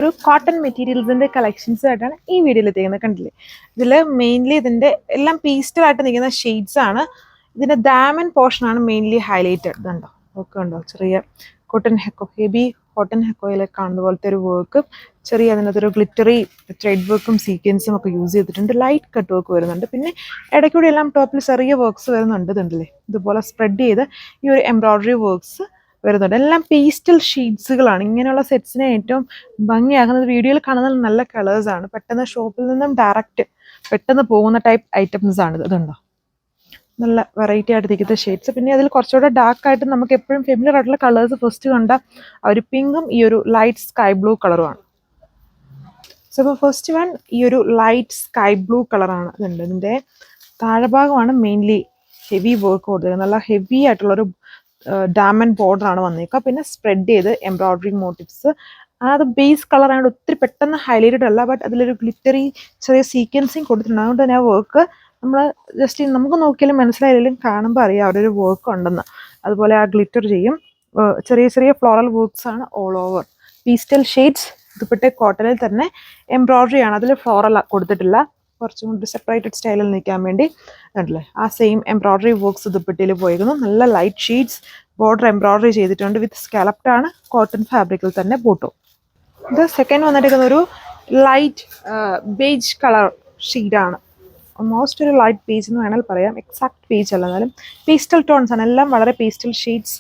ഒരു cotton മെറ്റീരിയൽസിന്റെ collections ആയിട്ടാണ് ഈ വീഡിയോയിൽ എത്തിക്കുന്നത്. കണ്ടില്ലേ, ഇതിൽ മെയിൻലി ഇതിന്റെ എല്ലാം പീസ്റ്റലായിട്ട് നിൽക്കുന്ന ഷെയ്ഡ്സ് ആണ്. ഇതിന്റെ ദാമൻ പോർഷൻ ആണ് മെയിൻലി ഹൈലൈറ്റഡ്. ഇതുണ്ടോ, ഒക്കെ ഉണ്ടോ, ചെറിയ കോട്ടൺ ഹെക്കോ, ഹെവി കോട്ടൺ ഹെക്കോയിലൊക്കെ കാണുന്ന പോലത്തെ ഒരു വർക്ക്, ചെറിയ അതിനകത്തൊരു ഗ്ലിറ്ററി ത്രെഡ് വർക്കും സീക്വൻസും ഒക്കെ യൂസ് ചെയ്തിട്ടുണ്ട്. ലൈറ്റ് കട്ട് വർക്ക് വരുന്നുണ്ട്. പിന്നെ ഇടയ്ക്കൂടി എല്ലാം ടോപ്പിൽ ചെറിയ വർക്ക്സ് വരുന്നുണ്ട്. ഇതുണ്ടല്ലേ, ഇതുപോലെ സ്പ്രെഡ് ചെയ്ത് ഈ ഒരു എംബ്രോയിഡറി വർക്ക്സ് വരുന്നുണ്ട്. എല്ലാം പേസ്റ്റൽ ഷെയ്ഡ്സുകളാണ്. ഇങ്ങനെയുള്ള സെറ്റ്സിനെ ഏറ്റവും ഭംഗിയാക്കുന്നത് വീഡിയോയിൽ കാണുന്ന നല്ല കളേഴ്സാണ്. പെട്ടെന്ന് ഷോപ്പിൽ നിന്നും ഡയറക്റ്റ് പെട്ടെന്ന് പോകുന്ന ടൈപ്പ് ഐറ്റംസ് ആണ്. ഇതുണ്ടോ, നല്ല വെറൈറ്റി ആയിട്ട് നിൽക്കുന്ന ഷെയ്ഡ്സ്. പിന്നെ അതിൽ കുറച്ചുകൂടെ ഡാർക്ക് ആയിട്ട് നമുക്ക് എപ്പോഴും ഫെമിലിയർ ആയിട്ടുള്ള കളേഴ്സ് ഫസ്റ്റ് കണ്ട ഒരു പിങ്കും ഈ ഒരു ലൈറ്റ് സ്കൈ ബ്ലൂ കളറുമാണ്. സോ ഇപ്പോൾ ഫസ്റ്റ് വൺ ഈ ഒരു ലൈറ്റ് സ്കൈ ബ്ലൂ കളറാണ്. ഇതുണ്ട്, ഇതിൻ്റെ താഴെഭാഗമാണ് മെയിൻലി ഹെവി വർക്ക് കൊടുത്തത്. നല്ല ഹെവി ആയിട്ടുള്ളൊരു ഡയമണ്ട് ബോർഡർ ആണ് വന്നേക്കുക. പിന്നെ സ്പ്രെഡ് ചെയ്ത് എംബ്രോയിഡറി മോട്ടീവ്സ്. അത് ബേസ് കളർ ആയതുകൊണ്ട് ഒത്തിരി പെട്ടെന്ന് ഹൈലൈറ്റഡ് അല്ല, ബട്ട് അതിലൊരു ഗ്ലിറ്ററി ചെറിയ സീക്വൻസിങ് കൊടുത്തിട്ടുണ്ട്. അതുകൊണ്ട് തന്നെ ആ വർക്ക് നമ്മൾ ജസ്റ്റ് നമുക്ക് നോക്കിയാലും മനസ്സിലായാലും കാണുമ്പോൾ അറിയാം അവിടെ ഒരു വർക്ക് ഉണ്ടെന്ന്. അതുപോലെ ആ ഗ്ലിറ്റർ ചെയ്യും. ചെറിയ ചെറിയ ഫ്ലോറൽ വർക്ക്സ് ആണ് all over. Pastel shades. Dupatta കോട്ടണിൽ തന്നെ എംബ്രോയിഡറി ആണ്, അതിൽ ഫ്ലോറൽ കൊടുത്തിട്ടില്ല. കുറച്ചും കൂടി സെപ്പറേറ്റഡ് സ്റ്റൈലിൽ നിൽക്കാൻ വേണ്ടി ഉണ്ടല്ലേ ആ സെയിം എംബ്രോയിഡറി വർക്ക്സ് ദുപ്പട്ടയിൽ പോയിരുന്നു. നല്ല ലൈറ്റ് ഷെയ്ഡ്സ് ബോർഡർ എംബ്രോയിഡറി ചെയ്തിട്ടുണ്ട്. വിത്ത് സ്കാലപ്ഡ് ആണ്, കോട്ടൺ ഫാബ്രിക്കിൽ തന്നെ ബോട്ടോ. ഇത് സെക്കൻഡ് വന്നിരിക്കുന്ന ഒരു ലൈറ്റ് ബേജ് കളർ ഷെയ്ഡാണ്. ഓൾമോസ്റ്റ് ഒരു ലൈറ്റ് പേജ് എന്ന് വേണമെങ്കിൽ പറയാം. എക്സാക്ട് പേജ് അല്ല, എന്നാലും പേസ്റ്റൽ ടോൺസ് ആണ്. എല്ലാം വളരെ പേസ്റ്റൽ ഷെയ്ഡ്സ്.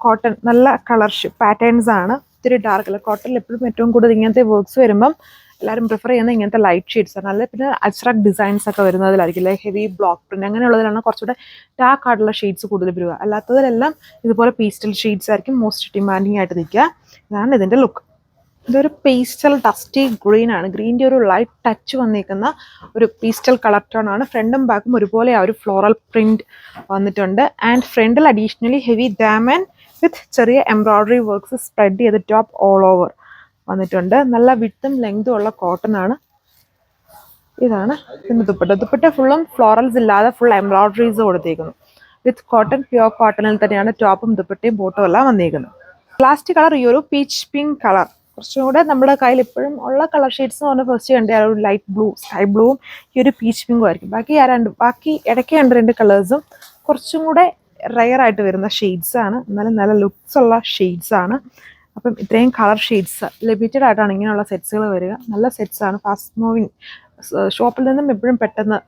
കോട്ടൺ നല്ല കളർ പാറ്റേൺസ് ആണ്. ഒത്തിരി ഡാർക്ക് അല്ല. കോട്ടണിൽ എപ്പോഴും ഏറ്റവും കൂടുതൽ ഇങ്ങനത്തെ വർക്ക്സ് വരുമ്പം എല്ലാവരും പ്രിഫർ ചെയ്യുന്നത് ഇങ്ങനത്തെ ലൈറ്റ് ഷെയ്ഡ്സ് ആണ്. നല്ല പിന്നെ അബ്സ്ട്രാക്ട് ഡിസൈൻസ് ഒക്കെ വരുന്നതിലായിരിക്കും, ലൈക്ക് ഹെവി ബ്ലോക്ക് പ്രിന്റ് അങ്ങനെയുള്ളതിലാണ് കുറച്ചുകൂടെ ഡാർക്ക് ആയിട്ടുള്ള ഷെയ്ഡ്സ് കൂടുതൽ വരിക. അല്ലാത്തതിലെല്ലാം ഇതുപോലെ പേസ്റ്റൽ ഷെയ്ഡ്സ് ആയിരിക്കും മോസ്റ്റ് ഡിമാൻഡിങ് ആയിട്ട് നിൽക്കുക. ഇതാണ് ഇതിൻ്റെ ലുക്ക്. ഇതൊരു പേസ്റ്റൽ ഡസ്റ്റി ഗ്രീൻ ആണ്. ഗ്രീൻ്റെ ഒരു ലൈറ്റ് ടച്ച് വന്നിരിക്കുന്ന ഒരു പേസ്റ്റൽ കളർ ടോൺ ആണ്. ഫ്രണ്ടും ബാക്കും ഒരുപോലെ ആ ഒരു ഫ്ലോറൽ പ്രിന്റ് വന്നിട്ടുണ്ട്. ആൻഡ് ഫ്രണ്ടിൽ അഡീഷണലി ഹെവി ദാമൻ വിത്ത് ചെറിയ എംബ്രോയിഡറി വർക്ക്സ് സ്പ്രെഡ് ചെയ്ത് ടോപ്പ് ഓൾ ഓവർ വന്നിട്ടുണ്ട്. നല്ല വിട്ടും ലെങ്തും ഉള്ള കോട്ടൺ ആണ്. ഇതാണ് ഇതിൻ്റെ ദുപ്പട്ട. ദുപ്പട്ട ഫുള്ളും ഫ്ലോറൽസ് ഇല്ലാതെ ഫുൾ എംബ്രോയിഡറീസ് കൊടുത്തേക്കുന്നു. വിത്ത് കോട്ടൺ, പ്യുവർ കോട്ടണിൽ തന്നെയാണ് ടോപ്പും ദുപ്പട്ടയും ബോട്ടും എല്ലാം വന്നിരിക്കുന്നത്. ലാസ്റ്റ് കളർ ഈ ഒരു പീച്ച് പിങ്ക് കളർ. കുറച്ചും കൂടെ നമ്മുടെ കയ്യിൽ എപ്പോഴും ഉള്ള കളർ ഷെയ്ഡ്സ് എന്ന് പറഞ്ഞാൽ ഫസ്റ്റ് കണ്ട ഒരു ലൈറ്റ് ബ്ലൂ, സ്കൈ ബ്ലൂവും ഈ ഒരു പീച്ച് പിങ്കും ആയിരിക്കും. ബാക്കി ഇടയ്ക്ക് കണ്ട രണ്ട് കളേഴ്സും കുറച്ചും കൂടെ റെയർ ആയിട്ട് വരുന്ന ഷെയ്ഡ്സ് ആണ്. എന്നാലും നല്ല ലുക്സ് ഉള്ള ഷെയ്ഡ്സ് ആണ്. അപ്പം ഇത്രയും കളർ ഷെയ്ഡ്സ് ലിമിറ്റഡ് ആയിട്ടാണ് ഇങ്ങനെയുള്ള സെറ്റ്സുകൾ വരിക. നല്ല സെറ്റ്സ് ആണ്, ഫാസ്റ്റ് മൂവിങ്. ഷോപ്പിൽ നിന്നും എപ്പോഴും പെട്ടെന്ന്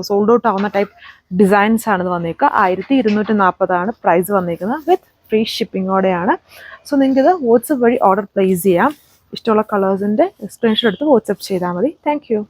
സോൾഡ് ഔട്ട് ആവുന്ന ടൈപ്പ് ഡിസൈൻസ് ആണ് ഇത് വന്നേക്കുക. 1240 പ്രൈസ് വന്നേക്കുന്നത്. വിത്ത് ഫ്രീ ഷിപ്പിങ്ങോടെയാണ്. സോ നിങ്ങൾക്കിത് വാട്സപ്പ് വഴി ഓർഡർ പ്ലേസ് ചെയ്യാം. ഇഷ്ടമുള്ള കളേഴ്സിൻ്റെ സ്ക്രീൻഷോട്ട് എടുത്ത് വാട്സപ്പ് ചെയ്താൽ മതി. Thank U.